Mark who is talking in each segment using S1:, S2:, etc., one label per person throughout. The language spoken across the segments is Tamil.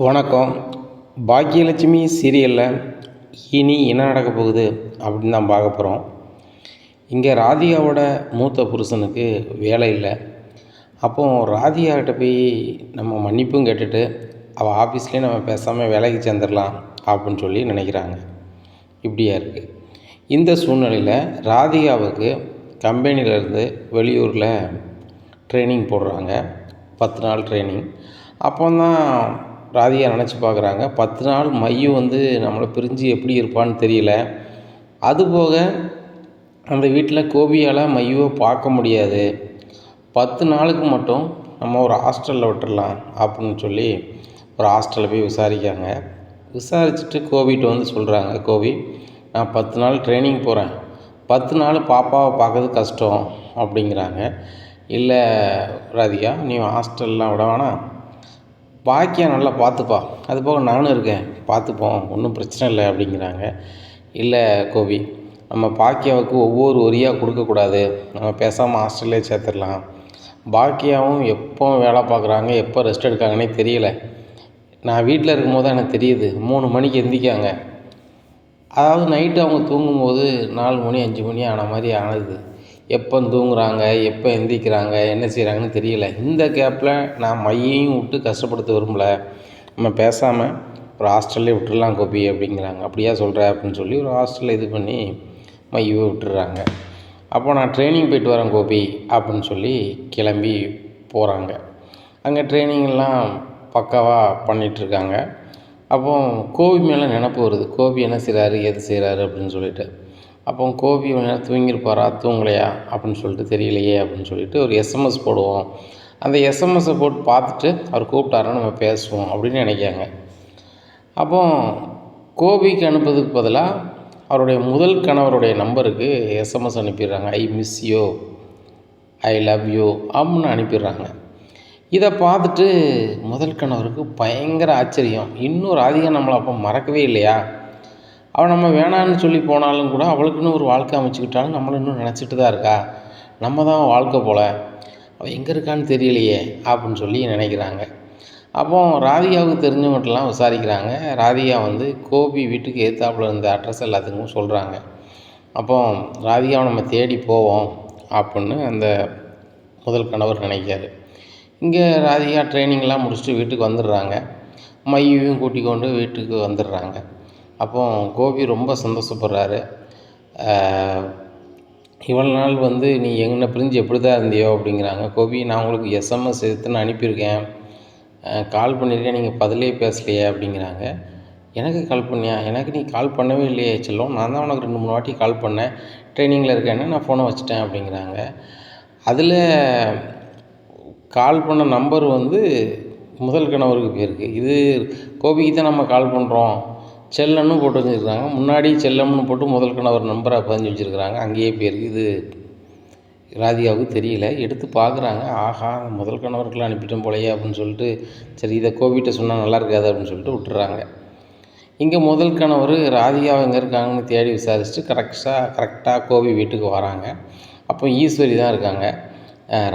S1: வணக்கம். பாக்கியலட்சுமி சீரியலில் இனி என்ன நடக்க போகுது அப்படின்னு தான் பார்க்க போகிறோம். இங்கே ராதிகாவோட மூத்த புருஷனுக்கு வேலை இல்லை. அப்போது ராதிகாக்கிட்ட போய் நம்ம மன்னிப்பும் கேட்டுட்டு அவள் ஆஃபீஸ்லேயே நம்ம பேசாமல் வேலைக்கு சேர்ந்துடலாம் அப்படின்னு சொல்லி நினைக்கிறாங்க. இப்படியா இருக்குது. இந்த சூழ்நிலையில் ராதிகாவுக்கு கம்பெனியிலேருந்து வெளியூரில் ட்ரைனிங் போடுறாங்க. 10 நாள் ட்ரைனிங். அப்போ தான் ராதிகா நினச்சி பார்க்குறாங்க, 10 நாள் மையு நம்மளை பிரிஞ்சு எப்படி இருப்பான்னு தெரியல. அதுபோக அந்த வீட்டில் கோபியால் மையுவை பார்க்க முடியாது. 10 நாளுக்கு மட்டும் நம்ம ஒரு ஹாஸ்டலில் விட்டுடலாம் அப்படின்னு சொல்லி ஒரு ஹாஸ்டலில் போய் விசாரிக்காங்க. விசாரிச்சுட்டு கோபிகிட்ட சொல்கிறாங்க, கோபி நான் 10 நாள் ட்ரைனிங் போகிறேன், 10 நாள் பாப்பாவை பார்க்கறது கஷ்டம் அப்படிங்கிறாங்க. இல்லை ராதிகா, நீ ஹாஸ்டல்லாம் விட வேணாம், பாக்கியா நல்லா பார்த்துப்பா, அது போக நானும் இருக்கேன், பார்த்துப்போம், ஒன்றும் பிரச்சனை இல்லை அப்படிங்கிறாங்க. இல்லை கோபி, நம்ம பாக்கியாவுக்கு ஒவ்வொரு வரியாக கொடுக்கக்கூடாது, நம்ம பேசாமல் ஹாஸ்டல்லே சேர்த்துடலாம். பாக்கியாவும் எப்போ வேலை பார்க்குறாங்க, எப்போ ரெஸ்ட் எடுக்காங்கன்னே தெரியல. நான் வீட்டில் இருக்கும்போது தான் எனக்கு தெரியுது, 3 மணிக்கு எந்திரிக்காங்க. அதாவது நைட்டு அவங்க தூங்கும்போது 4 மணி 5 மணி ஆன மாதிரி ஆனது. எப்போ தூங்குறாங்க, எப்போ எந்திரிக்கிறாங்க, என்ன செய்கிறாங்கன்னு தெரியல. இந்த கேப்பில் நான் மையையும் விட்டு கஷ்டப்படுத்த விரும்பல, நம்ம பேசாமல் ஒரு ஹாஸ்டல்லே விட்டுடலாம் கோபி அப்படிங்கிறாங்க. அப்படியா சொல்கிற அப்படின்னு சொல்லி ஒரு ஹாஸ்டலில் இது பண்ணி மையவை விட்டுடுறாங்க. அப்போ நான் ட்ரைனிங் போயிட்டு வரேன் கோபி அப்படின்னு சொல்லி கிளம்பி போகிறாங்க. அங்கே ட்ரைனிங்லாம் பக்காவாக பண்ணிகிட்ருக்காங்க. அப்போ கோபி மேலே நினப்பு வருது, கோபி என்ன செய்கிறாரு, எது செய்கிறாரு அப்படின்னு சொல்லிட்டு. அப்போ கோபி கொஞ்ச நேரம் தூங்கியிருப்பாரா, தூங்கலையா அப்படின்னு சொல்லிட்டு தெரியலையே அப்படின்னு சொல்லிட்டு ஒரு எஸ்எம்எஸ் போடுவோம். அந்த எஸ்எம்எஸை போட்டு பார்த்துட்டு அவர் கூப்பிட்டாருன்னு நம்ம பேசுவோம் அப்படின்னு நினைக்காங்க. அப்போ கோபிக்கு அனுப்புறதுக்கு பதிலாக அவருடைய முதல் கணவருடைய நம்பருக்கு எஸ்எம்எஸ் அனுப்பிடுறாங்க. I miss you, I love you அப்படின்னு அனுப்பிடுறாங்க. இதை பார்த்துட்டு முதல் கணவருக்கு பயங்கர ஆச்சரியம். இன்னும் ராதிகா நம்மளை அப்போ மறக்கவே இல்லையா, அவள் நம்ம வேணான்னு சொல்லி போனாலும் கூட அவளுக்குன்னு ஒரு வாழ்க்கை அமைச்சிக்கிட்டாலும் நம்மளை இன்னும் நினச்சிட்டு தான் இருக்கா, நம்ம தான் வாழ்க்கை போல், அவள் எங்கே இருக்கான்னு தெரியலையே அப்படின்னு சொல்லி நினைக்கிறாங்க. அப்போ ராதிகாவுக்கு தெரிஞ்சவங்கள்ட்டலாம் விசாரிக்கிறாங்க. ராதிகா கோபி வீட்டுக்கு எதிர்த்தாப்புல இருந்த அட்ரஸ் எல்லாத்துக்கும் சொல்கிறாங்க. அப்போ ராதிகாவை நம்ம தேடி போவோம் அப்படின்னு அந்த முதல் கணவர் நினைக்காரு. இங்கே ராதிகா ட்ரைனிங்லாம் முடிச்சுட்டு வீட்டுக்கு வந்துடுறாங்க. மையையும் கூட்டிக் கொண்டு வீட்டுக்கு வந்துடுறாங்க. அப்போ கோபி ரொம்ப சந்தோஷப்படுறாரு. இவ்வளோ நாள் நீ என்னை பிரிஞ்சு எப்படி தான் இருந்தியோ அப்படிங்கிறாங்க. கோபி, நான் உங்களுக்கு எஸ்எம்எஸ் எடுத்துன்னு அனுப்பியிருக்கேன், கால் பண்ணியிருக்கேன், நீங்கள் பதிலே பேசலையே அப்படிங்கிறாங்க. எனக்கு கால் பண்ணியா? எனக்கு நீ கால் பண்ணவே இல்லையே செல்லம், நான் தான் உனக்கு 2-3 வாட்டி கால் பண்ணேன், ட்ரைனிங்கில் இருக்கேன்னு நான் ஃபோனை வச்சுட்டேன் அப்படிங்கிறாங்க. அதில் கால் பண்ண நம்பர் முதல் கணவருக்கு போயிருக்கு. இது கோபிக்கு தான் நம்ம கால் பண்ணுறோம், செல்லம்னு போட்டு வச்சுருக்காங்க. முன்னாடி செல்லம்னு போட்டு முதல் கணவர் நம்பரை பதிஞ்சு வச்சுருக்குறாங்க, அங்கேயே போயிருக்கு. இது ராதிகாவுக்கு தெரியல. எடுத்து பார்க்குறாங்க, ஆஹா முதல் கணவருக்கெல்லாம் அனுப்பிட்டோம் போலையே அப்படின்னு சொல்லிட்டு, சரி இதை கோபிகிட்ட சொன்னால் நல்லா இருக்காது அப்படின்னு சொல்லிட்டு விட்டுறாங்க. இங்கே முதல் கணவர் ராதிகாவை எங்கே இருக்காங்கன்னு தேடி விசாரிச்சுட்டு கரெக்டாக கோபி வீட்டுக்கு வராங்க. அப்போ ஈஸ்வரி தான் இருக்காங்க.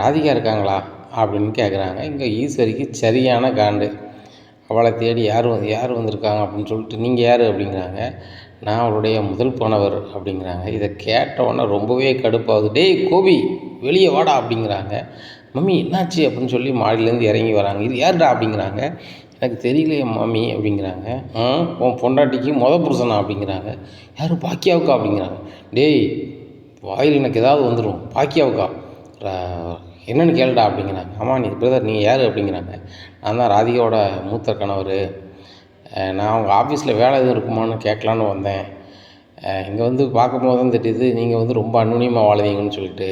S1: ராதிகா இருக்காங்களா அப்படின்னு கேட்குறாங்க. இங்கே ஈஸ்வரிக்கு சரியான காண்டு. அவளை தேடி யார் வந்திருக்காங்க அப்படின்னு சொல்லிட்டு, நீங்கள் யார் அப்படிங்கிறாங்க. நான் அவளுடைய முதல் கணவர் அப்படிங்கிறாங்க. இதை கேட்டவுடனே ரொம்பவே கடுப்பாகுது. டேய் கோபி, வெளியே வாடா அப்படிங்கிறாங்க. மம்மி என்னாச்சு அப்படின்னு சொல்லி மாடியிலேருந்து இறங்கி வராங்க. இது யாருடா அப்படிங்கிறாங்க. எனக்கு தெரியலையே மாமி அப்படிங்கிறாங்க. உன் பொண்டாட்டிக்கு புருஷனா அப்படிங்கிறாங்க. யார், பாக்கியாவுக்கா அப்படிங்கிறாங்க. டேய் வாயில் எனக்கு ஏதாவது வந்துடும், பாக்கியாவுக்கா என்னென்னு கேளுடா அப்படிங்கிறாங்க. ஆமாம் நீ பிரதர், நீங்கள் யார் அப்படிங்கிறாங்க. நான் தான் ராதிகாவோட மூத்த கணவர், நான் அவங்க ஆஃபீஸில் வேலை எதுவும் இருக்குமான்னு கேட்கலான்னு வந்தேன். இங்கே பார்க்கும்போது தான் தெரியுது நீங்கள் ரொம்ப அந்நுன்யமாக வாழ்வீங்கன்னு சொல்லிட்டு.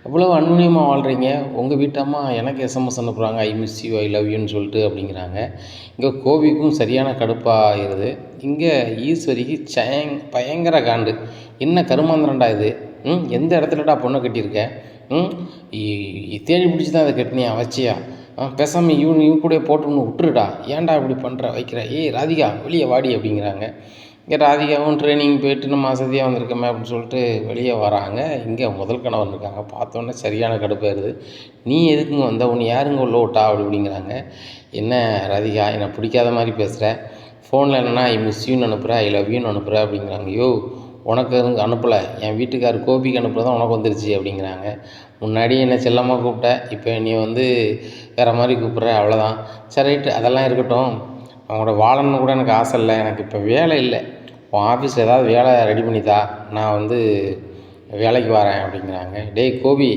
S1: அவ்வளோ அந்நுன்யமாக வாழ்கிறீங்க, உங்கள் வீட்டம்மா எனக்கு எஸ்எம்எஸ் அனுப்புகிறாங்க, I miss you, I love யூன்னு சொல்லிட்டு அப்படிங்கிறாங்க. இங்கே கோபிக்கும் சரியான கடுப்பாகிடுது. இங்கே ஈஸ்வரிக்கு பயங்கர காண்டு. என்ன கருமாந்திரண்டா இது, எந்த இடத்துலடா பொண்ணை கட்டியிருக்க, தேடி பிடிச்சி தான் அதை கட்டினியா வச்சியா, பேசாமல் இவன் கூட போட்டுன்னு விட்டுருடா, ஏன்டா இப்படி பண்ணுற வைக்கிற, ஏய் ராதிகா வெளியே வாடி அப்படிங்கிறாங்க. இங்கே ராதிகாவும் ட்ரைனிங் போயிட்டு நம்ம வசதியாக வந்திருக்கோமே அப்படின்னு சொல்லிட்டு வெளியே வராங்க. இங்கே முதல் கணவன் இருக்காங்க. பார்த்தோன்னே சரியான கடுப்பாயிருது. நீ எதுக்குங்க வந்த, உன்னை யாருங்க உள்ள விட்டா அப்படிங்கிறாங்க. என்ன ராதிகா, என்னை பிடிக்காத மாதிரி பேசுகிற, ஃபோனில் என்னென்னா ஐ மிஸ் யூன்னு அனுப்புகிற, ஐ லவ் யூன்னு அனுப்புகிற அப்படிங்கிறாங்க. யோ, உனக்கு எதுவும் அனுப்பலை, என் வீட்டுக்கார் கோபிக்கு அனுப்புகிறதான் உனக்கு வந்துருச்சு அப்படிங்கிறாங்க. முன்னாடி என்னை செல்லமாக கூப்பிட்ட, இப்போ நீ வந்து வேறு மாதிரி கூப்பிட்ற, அவ்வளோதான். சரி ரைட்டு, அதெல்லாம் இருக்கட்டும். அவங்களோட வாழணும்னு கூட எனக்கு ஆசை இல்லை, எனக்கு இப்போ வேலை இல்லை, உன் ஆஃபீஸில் ஏதாவது வேலை ரெடி பண்ணித்தா, நான் வந்து வேலைக்கு வரேன் அப்படிங்கிறாங்க. டேய் கோபி,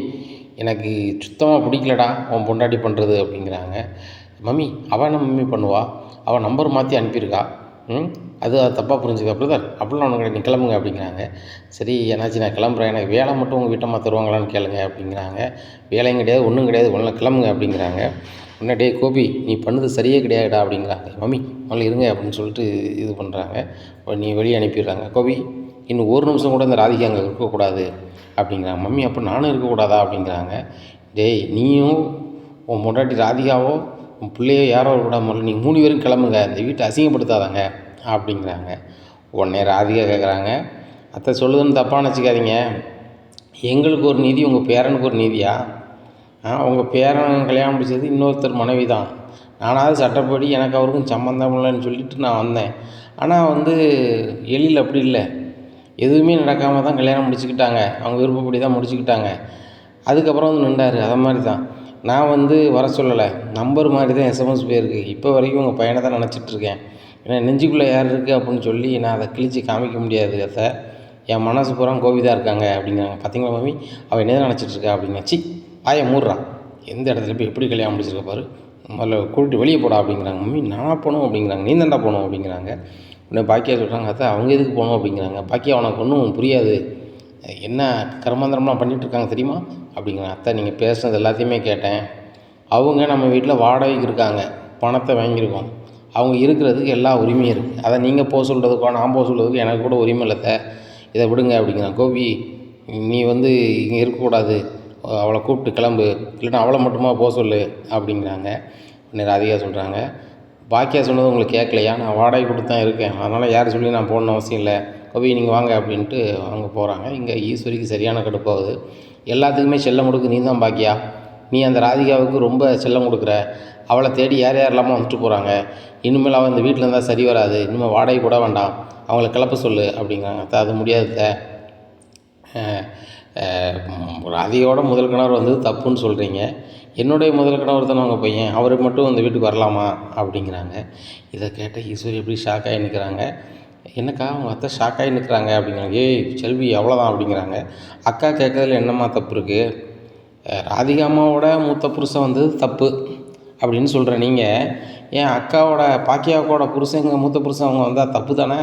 S1: எனக்கு சுத்தமாக பிடிக்கலடா உன் பொண்டாட்டி பண்ணுறது அப்படிங்கிறாங்க. மம்மி, அவள் என்ன மம்மி பண்ணுவா, அவள் நம்பர் மாற்றி அனுப்பியிருக்கா, அது தப்பாக புரிஞ்சுக்க பிரதர், அப்படிலாம் ஒன்று கிடையாது, நீ கிளம்புங்க அப்படிங்கிறாங்க. சரி என்னாச்சு, நான் கிளம்புறேன், எனக்கு வேலை மட்டும் உங்கள் வீட்டம்மா தருவாங்களான்னு கேளுங்க அப்படிங்கிறாங்க. வேலையும் கிடையாது, ஒன்றும் கிடையாது, ஒன்றும் கிளம்புங்க அப்படிங்கிறாங்க. உடனே டே கோபி, நீ பண்ணது சரியே கிடையாதுடா அப்படிங்கிறாங்க. மம்மி முதல்ல இருங்க அப்படின்னு சொல்லிட்டு இது பண்ணுறாங்க. நீ வெளியே அனுப்பிடுறாங்க. கோபி, இன்னும் ஒரு நிமிஷம் கூட இந்த ராதிகா அங்கே இருக்கக்கூடாது அப்படிங்கிறாங்க. மம்மி, அப்போ நானும் இருக்கக்கூடாதா அப்படிங்கிறாங்க. டேய், நீயும் உன் பொண்டாட்டி ராதிகாவோ உன் பிள்ளையோ யாரோ கூட முதல்ல நீங்கள் 3 பேரும் கிளம்புங்க, இந்த வீட்டை அசிங்கப்படுத்தாதாங்க அப்படிங்கிறாங்க. உடனே ராதிகா கேட்குறாங்க, அத்தை சொல்லுதுன்னு தப்பாக நினச்சிக்காதீங்க, எங்களுக்கு ஒரு நீதி, உங்கள் பேரனுக்கு ஒரு நீதியா? உங்கள் பேரன் கல்யாணம் முடிச்சது இன்னொருத்தர் மனைவி தான், நானாவது சட்டப்படி எனக்கு அவருக்கும் சம்மந்தம் இல்லைன்னு சொல்லிட்டு நான் வந்தேன். ஆனால் வந்து எழில் அப்படி இல்லை, எதுவுமே நடக்காமல் தான் கல்யாணம் முடிச்சுக்கிட்டாங்க, அவங்க விருப்பப்படி தான் முடிச்சுக்கிட்டாங்க. அதுக்கப்புறம் வந்து நின்றார். அதை மாதிரி தான் நான் வந்து வர சொல்லலை, நம்பர் மாதிரி தான் எஸ்எம்எஸ் போயிருக்கு. இப்போ வரைக்கும் உங்கள் பையனை தான் நினச்சிட்ருக்கேன். ஏன்னா நெஞ்சுக்குள்ளே யார் இருக்குது அப்படின்னு சொல்லி நான் அதை கிழிச்சு காமிக்க முடியாது அத்தை, என் மனசு பூரா கோவிதாக இருக்காங்க அப்படிங்கிறாங்க. பார்த்தீங்களா மம்மி, அவள் என்ன தான் நினச்சிட்ருக்கா அப்படிங்க. சி ஆய மூடுறான், எந்த இடத்துல போய் எப்படி கல்யாணம் முடிச்சிருக்க பாரு, முதல்ல கூப்பிட்டு வெளியே போடா அப்படிங்கிறாங்க. மம்மி நானாக போகணும் அப்படிங்கிறாங்க. நீ தாண்டா போகணும் அப்படிங்கிறாங்க. உடனே பாக்கியா சொல்கிறாங்க, அத்தை அவங்க எதுக்கு போகணும் அப்படிங்கிறாங்க. பாக்கியா, அவனுக்கு ஒன்றும் புரியாது, என்ன கர்மாந்திரம்லாம் பண்ணிகிட்ருக்காங்க தெரியுமா அப்படிங்கிறாங்க. அத்தை நீங்கள் பேசுனது எல்லாத்தையுமே கேட்டேன், அவங்க நம்ம வீட்டில் வாடகைக்கு இருக்காங்க, பணத்தை வாங்கியிருக்கோம், அவங்க இருக்கிறதுக்கு எல்லா உரிமையும் இருக்குது, அதை நீங்கள் போக சொல்கிறதுக்கோ நான் போக சொல்கிறதுக்கு எனக்கு கூட உரிமை இல்லைத்த, இதை விடுங்க அப்படிங்கிறாங்க. கோபி, நீ வந்து இங்கே இருக்கக்கூடாது, அவளை கூப்பிட்டு கிளம்பு, இல்லைன்னா அவளை மட்டுமா போக சொல்லு அப்படிங்கிறாங்க. உடனே ராதிகா சொல்கிறாங்க, பாக்கியா சொன்னது உங்களுக்கு கேட்கலையா, நான் வாடகை கொடுத்து தான் இருக்கேன், அதனால் யார் சொல்லி நான் போகணுன்னு அவசியம் இல்லை, கோபி நீங்கள் வாங்க அப்படின்ட்டு அவங்க போகிறாங்க. இங்கே ஈஸ்வரிக்கு சரியான கடுப்பாகுது. எல்லாத்துக்குமே செல்லம் கொடுக்கு நீ தான் பாக்கியா, நீ அந்த ராதிகாவுக்கு ரொம்ப செல்லம் கொடுக்குற, அவளை தேடி யார் யாரெல்லாமோ வந்துட்டு போகிறாங்க, இனிமேல் அவள் இந்த வீட்டில் இருந்தால் சரி வராது, இனிமேல் வாடகை கூட வேண்டாம், அவங்கள கிளப்ப சொல்லு அப்படிங்கிறாங்க. அது முடியாது, ராதிகாவோட முதல் கணவர் வந்தது தப்புன்னு சொல்கிறீங்க, என்னுடைய முதல் கணவர் தானே உங்கள் பையன், அவர் மட்டும் இந்த வீட்டுக்கு வரலாமா அப்படிங்கிறாங்க. இதை கேட்ட ஈஸ்வரி எப்படி ஷாக்காகி நிற்கிறாங்க. என்னக்கா அவங்க அத்தை ஷாக்காகி நிற்கிறாங்க அப்படிங்கிறாங்க. ஏய் செல்வி, அவ்வளோதான் அப்படிங்கிறாங்க. அக்கா கேட்கறதுல என்னம்மா தப்பு இருக்குது, ராதிகா அம்மாவோட மூத்த புருஷன் வந்தது தப்பு அப்படின்னு சொல்கிற நீங்கள், ஏன் அக்காவோட பாக்கியாவோட புருஷங்க மூத்த புருஷன் அவங்க வந்தால் தப்பு தானே,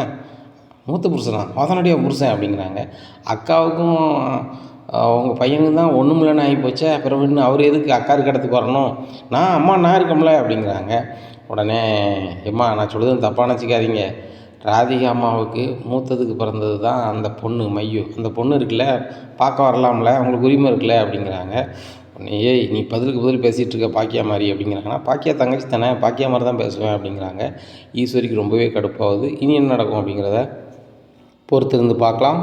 S1: மூத்த புருஷனா அதனுடைய புருஷன் அப்படிங்கிறாங்க. அக்காவுக்கும் உங்கள் பையனுக்கு தான் ஒன்றும் இல்லைன்னு ஆகி போச்சே, அப்புறம் இன்னும் அவர் எதுக்கு அக்கா இருக்க இடத்துக்கு வரணும், நான் இருக்கோம்ல அப்படிங்கிறாங்க. உடனே எம்மா, நான் சொல்லுறது தப்பாக நினச்சிக்காதீங்க, ராதிகா அம்மாவுக்கு மூத்ததுக்கு பிறந்தது தான் அந்த பொண்ணு மையு, அந்த பொண்ணு இருக்குல்ல, பார்க்க வரலாம்ல, அவங்களுக்கு உரிமை இருக்குல்ல அப்படிங்கிறாங்க. ஏய் நீ பதிலுக்கு பதில் பேசிகிட்டு இருக்க பாக்கியா மாதிரி அப்படிங்கிறாங்கன்னா, பாக்கியா தங்கச்சி தானே, பாக்கியா மாதிரி தான் பேசுவேன் அப்படிங்கிறாங்க. ஈஸ்வரிக்கு ரொம்பவே கடுப்பாகுது. இனி என்ன நடக்கும் அப்படிங்கிறத பொறுத்திருந்து பார்க்கலாம்.